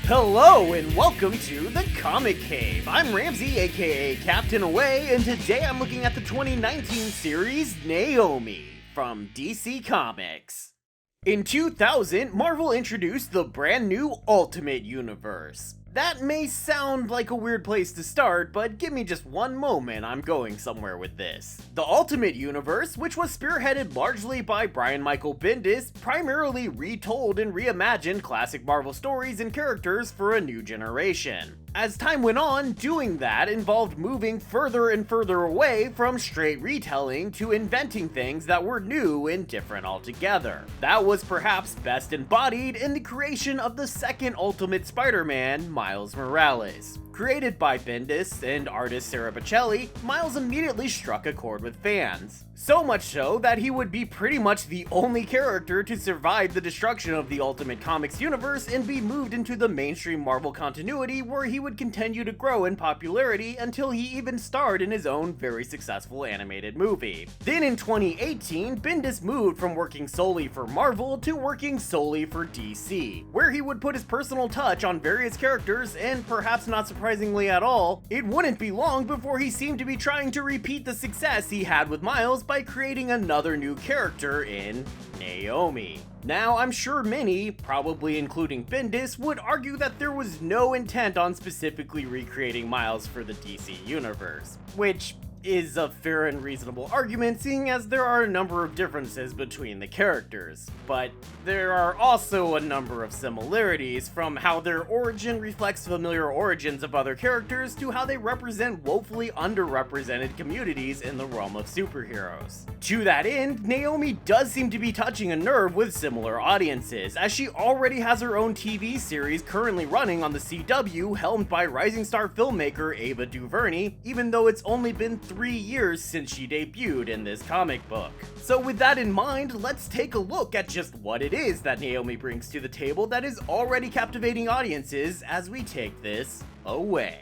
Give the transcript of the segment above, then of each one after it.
Hello and welcome to the Comic Cave. I'm Ramsey, aka Captain Away, and today I'm looking at the 2019 series Naomi from DC Comics. In 2000, Marvel introduced the brand new Ultimate Universe. That may sound like a weird place to start, but give me just one moment, I'm going somewhere with this. The Ultimate Universe, which was spearheaded largely by Brian Michael Bendis, primarily retold and reimagined classic Marvel stories and characters for a new generation. As time went on, doing that involved moving further and further away from straight retelling to inventing things that were new and different altogether. That was perhaps best embodied in the creation of the second Ultimate Spider-Man, Miles Morales. Created by Bendis and artist Sarah Pichelli, Miles immediately struck a chord with fans. So much so that he would be pretty much the only character to survive the destruction of the Ultimate Comics universe and be moved into the mainstream Marvel continuity, where he would continue to grow in popularity until he even starred in his own very successful animated movie. Then in 2018, Bendis moved from working solely for Marvel to working solely for DC, where he would put his personal touch on various characters, and perhaps not surprisingly at all, it wouldn't be long before he seemed to be trying to repeat the success he had with Miles by creating another new character in Naomi. Now, I'm sure many, probably including Bendis, would argue that there was no intent on specifically recreating Miles for the DC universe, which is a fair and reasonable argument, seeing as there are a number of differences between the characters. But there are also a number of similarities, from how their origin reflects familiar origins of other characters to how they represent woefully underrepresented communities in the realm of superheroes. To that end, Naomi does seem to be touching a nerve with similar audiences, as she already has her own TV series currently running on the CW, helmed by rising star filmmaker Ava DuVernay, even though it's only been 3 years since she debuted in this comic book. So with that in mind, let's take a look at just what it is that Naomi brings to the table that is already captivating audiences as we take this away.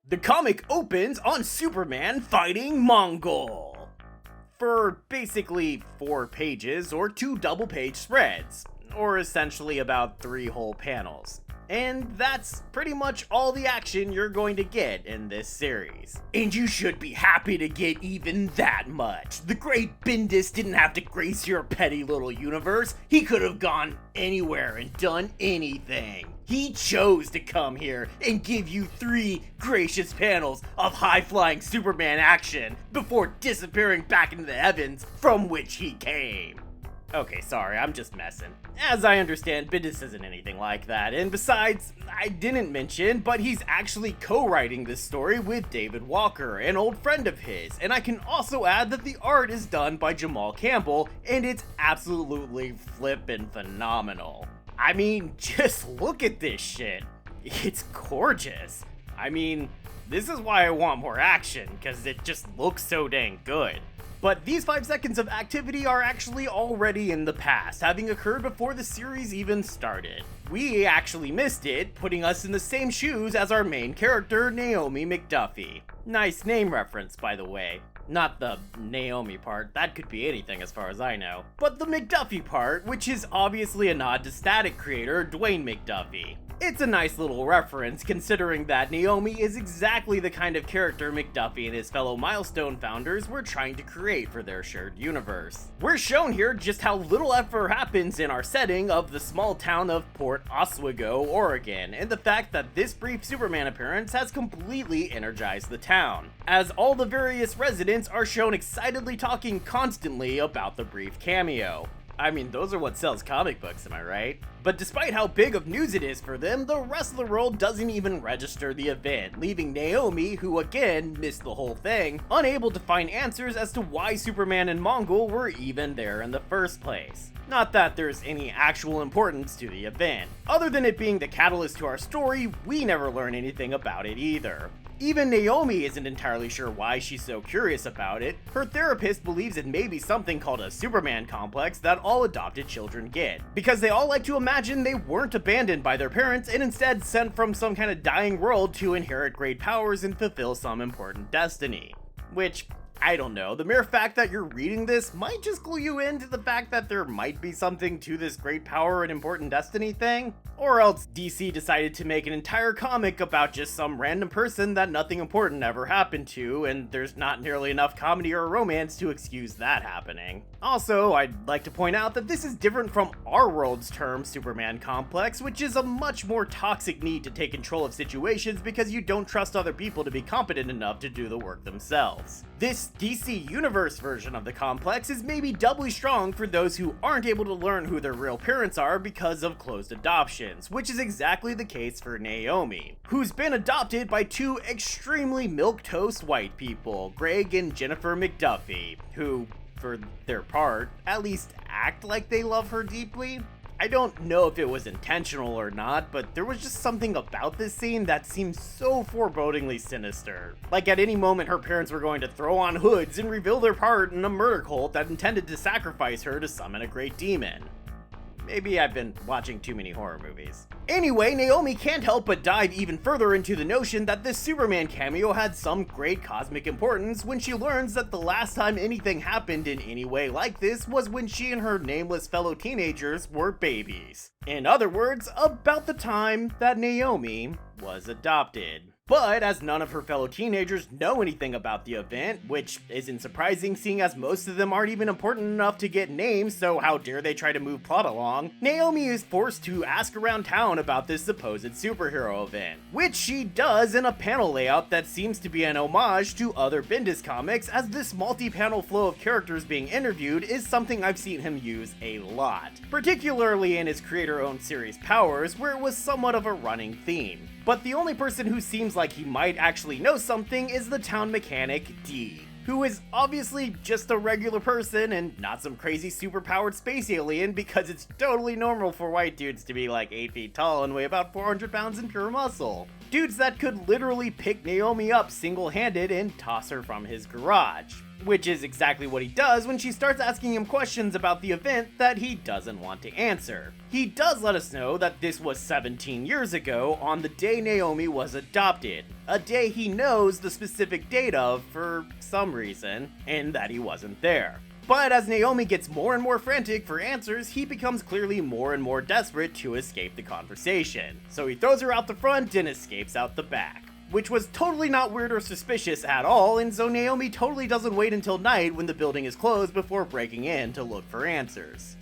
The comic opens on Superman fighting Mongol for basically 4 pages or 2 double-page spreads, or essentially about 3 whole panels. And that's pretty much all the action you're going to get in this series. And you should be happy to get even that much. The great Bendis didn't have to grace your petty little universe. He could have gone anywhere and done anything. He chose to come here and give you 3 gracious panels of high-flying Superman action before disappearing back into the heavens from which he came. Okay, sorry, I'm just messing. As I understand, Bendis isn't anything like that, and besides, I didn't mention, but he's actually co-writing this story with David Walker, an old friend of his, and I can also add that the art is done by Jamal Campbell, and it's absolutely flippin' phenomenal. I mean, just look at this shit. It's gorgeous. I mean, this is why I want more action, because it just looks so dang good. But these 5 seconds of activity are actually already in the past, having occurred before the series even started. We actually missed it, putting us in the same shoes as our main character, Naomi McDuffie. Nice name reference, by the way. Not the Naomi part, that could be anything as far as I know. But the McDuffie part, which is obviously a nod to Static creator Dwayne McDuffie. It's a nice little reference, considering that Naomi is exactly the kind of character McDuffie and his fellow Milestone founders were trying to create for their shared universe. We're shown here just how little effort happens in our setting of the small town of Port Oswego, Oregon, and the fact that this brief Superman appearance has completely energized the town, as all the various residents are shown excitedly talking constantly about the brief cameo. I mean, those are what sells comic books, am I right? But despite how big of news it is for them, the rest of the world doesn't even register the event, leaving Naomi, who again missed the whole thing, unable to find answers as to why Superman and Mongol were even there in the first place. Not that there's any actual importance to the event. Other than it being the catalyst to our story, we never learn anything about it either. Even Naomi isn't entirely sure why she's so curious about it. Her therapist believes it may be something called a Superman complex that all adopted children get, because they all like to imagine they weren't abandoned by their parents and instead sent from some kind of dying world to inherit great powers and fulfill some important destiny. Which I don't know, the mere fact that you're reading this might just clue you into the fact that there might be something to this great power and important destiny thing. Or else DC decided to make an entire comic about just some random person that nothing important ever happened to, and there's not nearly enough comedy or romance to excuse that happening. Also, I'd like to point out that this is different from our world's term Superman complex, which is a much more toxic need to take control of situations because you don't trust other people to be competent enough to do the work themselves. This DC Universe version of the complex is maybe doubly strong for those who aren't able to learn who their real parents are because of closed adoptions, which is exactly the case for Naomi, who's been adopted by two extremely milquetoast white people, Greg and Jennifer McDuffie, who, for their part, at least act like they love her deeply. I don't know if it was intentional or not, but there was just something about this scene that seemed so forebodingly sinister. Like at any moment her parents were going to throw on hoods and reveal their part in a murder cult that intended to sacrifice her to summon a great demon. Maybe I've been watching too many horror movies. Anyway, Naomi can't help but dive even further into the notion that this Superman cameo had some great cosmic importance when she learns that the last time anything happened in any way like this was when she and her nameless fellow teenagers were babies. In other words, about the time that Naomi was adopted. But as none of her fellow teenagers know anything about the event, which isn't surprising seeing as most of them aren't even important enough to get names, so how dare they try to move plot along, Naomi is forced to ask around town about this supposed superhero event, which she does in a panel layout that seems to be an homage to other Bendis comics, as this multi-panel flow of characters being interviewed is something I've seen him use a lot, particularly in his creator-owned series Powers, where it was somewhat of a running theme. But the only person who seems like he might actually know something is the town mechanic, D, who is obviously just a regular person and not some crazy superpowered space alien, because it's totally normal for white dudes to be like 8 feet tall and weigh about 400 pounds in pure muscle. Dudes that could literally pick Naomi up single-handed and toss her from his garage. Which is exactly what he does when she starts asking him questions about the event that he doesn't want to answer. He does let us know that this was 17 years ago on the day Naomi was adopted, a day he knows the specific date of for some reason, and that he wasn't there. But as Naomi gets more and more frantic for answers, he becomes clearly more and more desperate to escape the conversation. So he throws her out the front and escapes out the back. Which was totally not weird or suspicious at all, and so Naomi totally doesn't wait until night when the building is closed before breaking in to look for answers.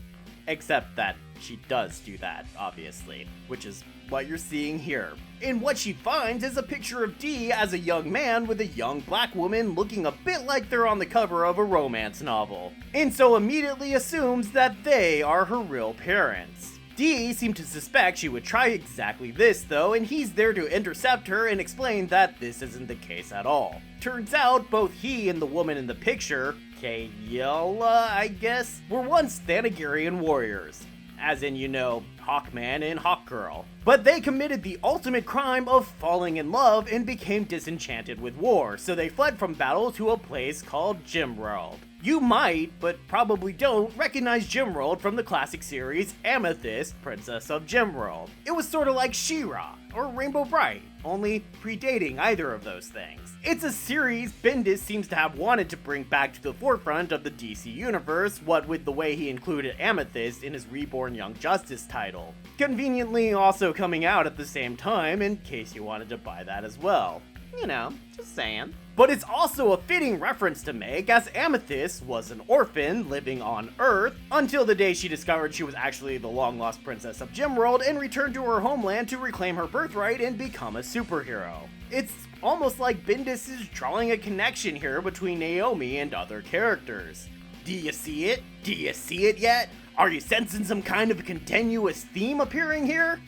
Except that she does do that, obviously, which is what you're seeing here. And what she finds is a picture of Dee as a young man with a young black woman looking a bit like they're on the cover of a romance novel, and so immediately assumes that they are her real parents. Dee seemed to suspect she would try exactly this though, and he's there to intercept her and explain that this isn't the case at all. Turns out both he and the woman in the picture, Kayla, I guess, were once Thanagarian warriors. As in, you know, Hawkman and Hawkgirl. But they committed the ultimate crime of falling in love and became disenchanted with war, so they fled from battle to a place called Gymworld. You might, but probably don't, recognize Gymworld from the classic series Amethyst, Princess of Gymworld. It was sorta like She-Ra, or Rainbow Bright, only predating either of those things. It's a series Bendis seems to have wanted to bring back to the forefront of the DC universe, what with the way he included Amethyst in his Reborn Young Justice title. Conveniently also coming out at the same time, in case you wanted to buy that as well. You know, just saying. But it's also a fitting reference to make, as Amethyst was an orphan living on Earth until the day she discovered she was actually the long-lost princess of Gymworld and returned to her homeland to reclaim her birthright and become a superhero. It's almost like Bendis is drawing a connection here between Naomi and other characters. Do you see it? Do you see it yet? Are you sensing some kind of continuous theme appearing here?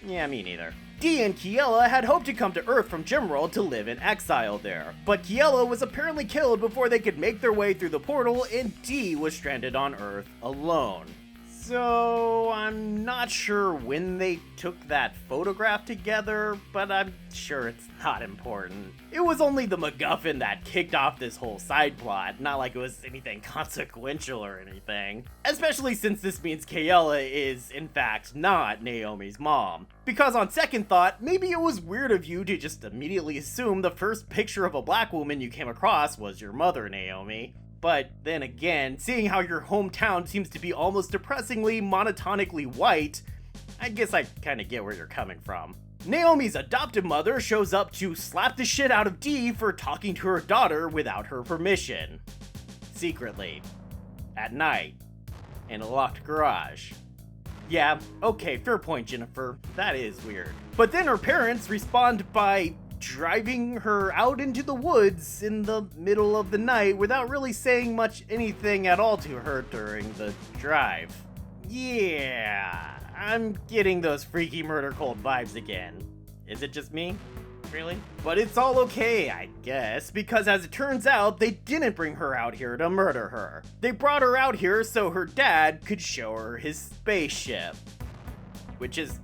Yeah, me neither. Dee and Kiela had hoped to come to Earth from Gymworld to live in exile there, but Kiela was apparently killed before they could make their way through the portal, and Dee was stranded on Earth alone. So, I'm not sure when they took that photograph together, but I'm sure it's not important. It was only the MacGuffin that kicked off this whole side plot, not like it was anything consequential or anything. Especially since this means Kayla is, in fact, not Naomi's mom. Because on second thought, maybe it was weird of you to just immediately assume the first picture of a black woman you came across was your mother, Naomi. But then again, seeing how your hometown seems to be almost depressingly, monotonically white, I guess I kinda get where you're coming from. Naomi's adoptive mother shows up to slap the shit out of Dee for talking to her daughter without her permission. Secretly. At night. In a locked garage. Yeah, okay, fair point, Jennifer. That is weird. But then her parents respond by driving her out into the woods in the middle of the night without really saying much anything at all to her during the drive. Yeah, I'm getting those freaky murder cult vibes again. Is it just me? Really? But it's all okay, I guess, because as it turns out, they didn't bring her out here to murder her. They brought her out here so her dad could show her his spaceship. Which is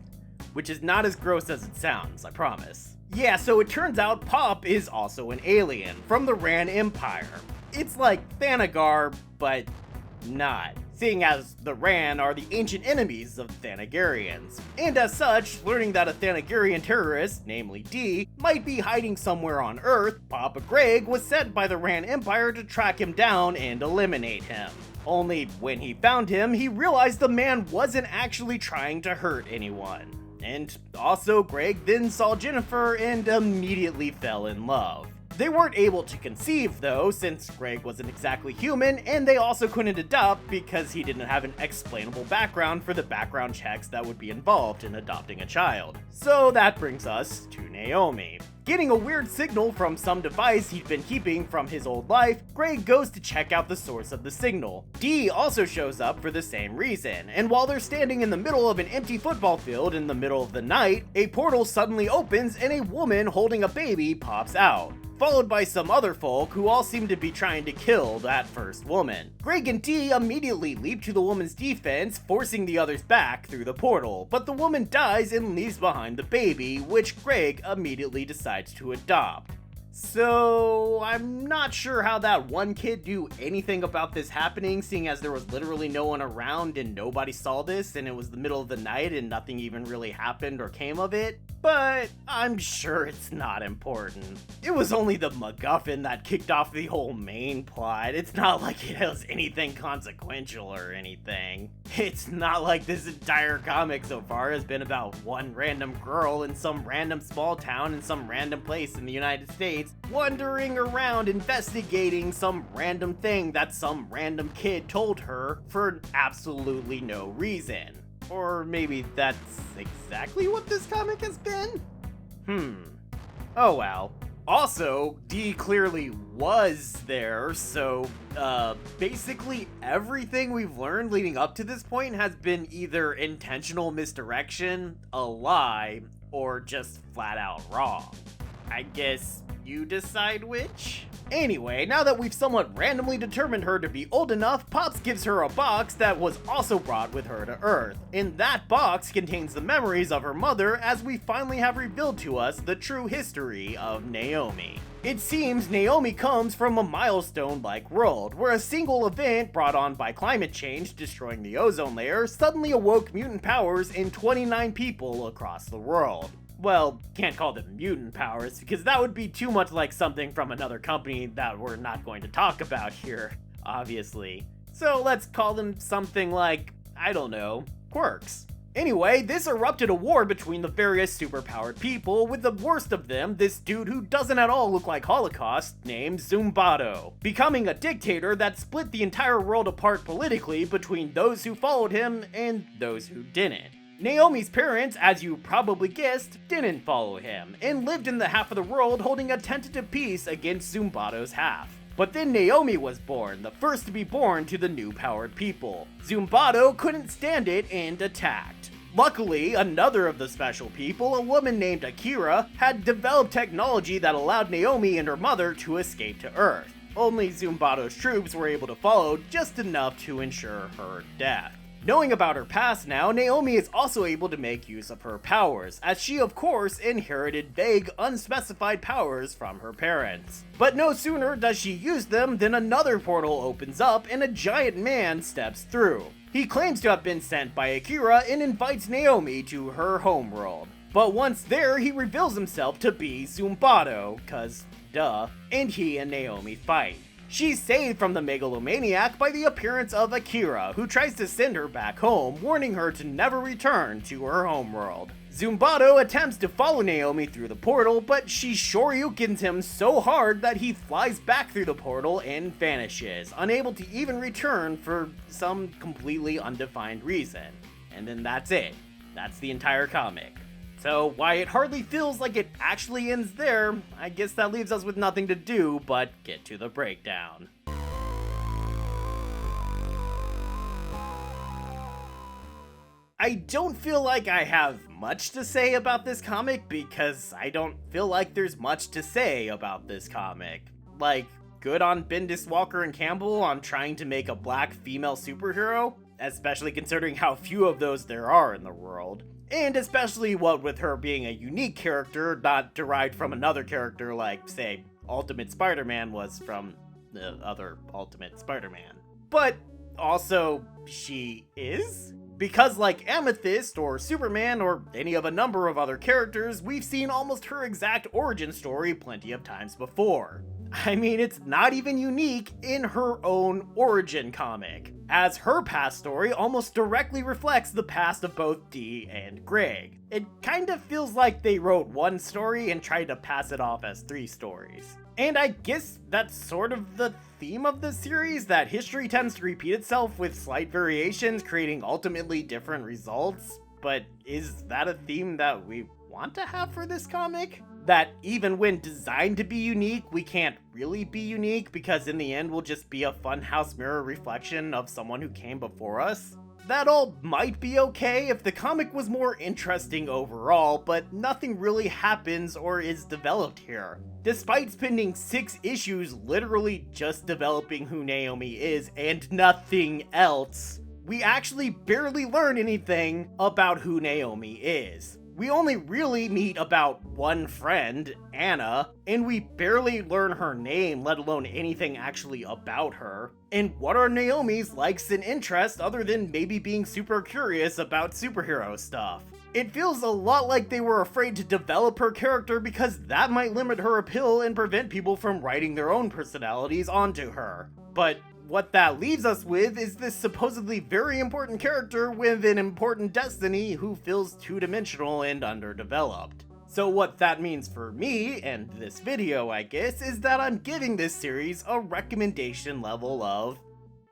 not as gross as it sounds, I promise. Yeah, so it turns out Pop is also an alien from the Ran Empire. It's like Thanagar, but not, seeing as the Ran are the ancient enemies of Thanagarians. And as such, learning that a Thanagarian terrorist, namely Dee, might be hiding somewhere on Earth, Papa Greg was sent by the Ran Empire to track him down and eliminate him. Only when he found him, he realized the man wasn't actually trying to hurt anyone. And also, Greg then saw Jennifer and immediately fell in love. They weren't able to conceive though, since Greg wasn't exactly human, and they also couldn't adopt because he didn't have an explainable background for the background checks that would be involved in adopting a child. So that brings us to Naomi. Getting a weird signal from some device he'd been keeping from his old life, Greg goes to check out the source of the signal. Dee also shows up for the same reason, and while they're standing in the middle of an empty football field in the middle of the night, a portal suddenly opens and a woman holding a baby pops out, followed by some other folk who all seem to be trying to kill that first woman. Greg and Dee immediately leap to the woman's defense, forcing the others back through the portal, but the woman dies and leaves behind the baby, which Greg immediately decides to adopt. So, I'm not sure how that one kid knew anything about this happening, seeing as there was literally no one around and nobody saw this and it was the middle of the night and nothing even really happened or came of it. But I'm sure it's not important. It was only the MacGuffin that kicked off the whole main plot. It's not like it has anything consequential or anything. It's not like this entire comic so far has been about one random girl in some random small town in some random place in the United States, wandering around investigating some random thing that some random kid told her for absolutely no reason. Or maybe that's exactly what this comic has been? Oh well. Also, Dee clearly was there, so, basically everything we've learned leading up to this point has been either intentional misdirection, a lie, or just flat out wrong. I guess you decide which? Anyway, now that we've somewhat randomly determined her to be old enough, Pops gives her a box that was also brought with her to Earth. And that box contains the memories of her mother, as we finally have revealed to us the true history of Naomi. It seems Naomi comes from a milestone-like world, where a single event brought on by climate change destroying the ozone layer suddenly awoke mutant powers in 29 people across the world. Well, can't call them mutant powers, because that would be too much like something from another company that we're not going to talk about here, obviously. So let's call them something like, I don't know, quirks. Anyway, this erupted a war between the various superpowered people, with the worst of them this dude who doesn't at all look like Holocaust, named Zumbato, becoming a dictator that split the entire world apart politically between those who followed him and those who didn't. Naomi's parents, as you probably guessed, didn't follow him, and lived in the half of the world holding a tentative peace against Zumbato's half. But then Naomi was born, the first to be born to the new powered people. Zumbato couldn't stand it and attacked. Luckily, another of the special people, a woman named Akira, had developed technology that allowed Naomi and her mother to escape to Earth. Only Zumbato's troops were able to follow just enough to ensure her death. Knowing about her past now, Naomi is also able to make use of her powers, as she of course inherited vague, unspecified powers from her parents. But no sooner does she use them than another portal opens up and a giant man steps through. He claims to have been sent by Akira and invites Naomi to her homeworld. But once there, he reveals himself to be Zumbado, cause duh, and he and Naomi fight. She's saved from the megalomaniac by the appearance of Akira, who tries to send her back home, warning her to never return to her homeworld. Zumbado attempts to follow Naomi through the portal, but she shoryukens him so hard that he flies back through the portal and vanishes, unable to even return for some completely undefined reason. And then that's it. That's the entire comic. So, why it hardly feels like it actually ends there, I guess that leaves us with nothing to do but get to the breakdown. I don't feel like I have much to say about this comic because I don't feel like there's much to say about this comic. Like, good on Bendis, Walker, and Campbell on trying to make a black female superhero, especially considering how few of those there are in the world. And especially what with her being a unique character, not derived from another character like, say, Ultimate Spider-Man was from the other Ultimate Spider-Man. But also, she is? Because like Amethyst or Superman or any of a number of other characters, we've seen almost her exact origin story plenty of times before. I mean, it's not even unique in her own origin comic, as her past story almost directly reflects the past of both Dee and Greg. It kind of feels like they wrote one story and tried to pass it off as 3 stories. And I guess that's sort of the theme of this series, that history tends to repeat itself with slight variations, creating ultimately different results. But is that a theme that we want to have for this comic? That even when designed to be unique, we can't really be unique because in the end we'll just be a funhouse mirror reflection of someone who came before us? That all might be okay if the comic was more interesting overall, but nothing really happens or is developed here. Despite spending 6 issues literally just developing who Naomi is and nothing else, we actually barely learn anything about who Naomi is. We only really meet about one friend, Anna, and we barely learn her name, let alone anything actually about her. And what are Naomi's likes and interests other than maybe being super curious about superhero stuff? It feels a lot like they were afraid to develop her character because that might limit her appeal and prevent people from writing their own personalities onto her. But what that leaves us with is this supposedly very important character with an important destiny who feels two-dimensional and underdeveloped. So what that means for me, and this video I guess, is that I'm giving this series a recommendation level of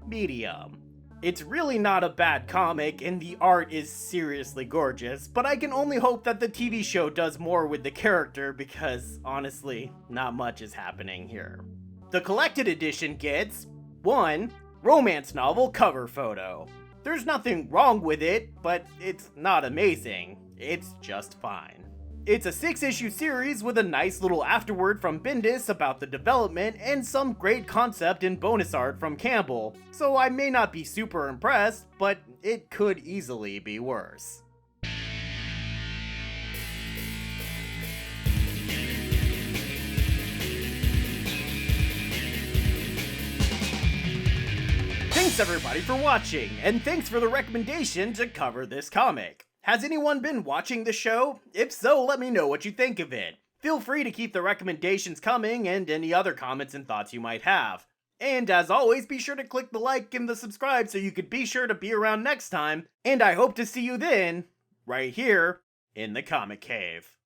medium. It's really not a bad comic and the art is seriously gorgeous, but I can only hope that the TV show does more with the character because, honestly, not much is happening here. The collected edition gets 1. Romance novel cover photo. There's nothing wrong with it, but it's not amazing. It's just fine. It's a 6-issue series with a nice little afterword from Bendis about the development and some great concept and bonus art from Campbell, so I may not be super impressed, but it could easily be worse. Thanks everybody for watching, and thanks for the recommendation to cover this comic. Has anyone been watching the show? If so, let me know what you think of it. Feel free to keep the recommendations coming and any other comments and thoughts you might have. And as always, be sure to click the like and the subscribe so you could be sure to be around next time, and I hope to see you then, right here, in the Comic Cave.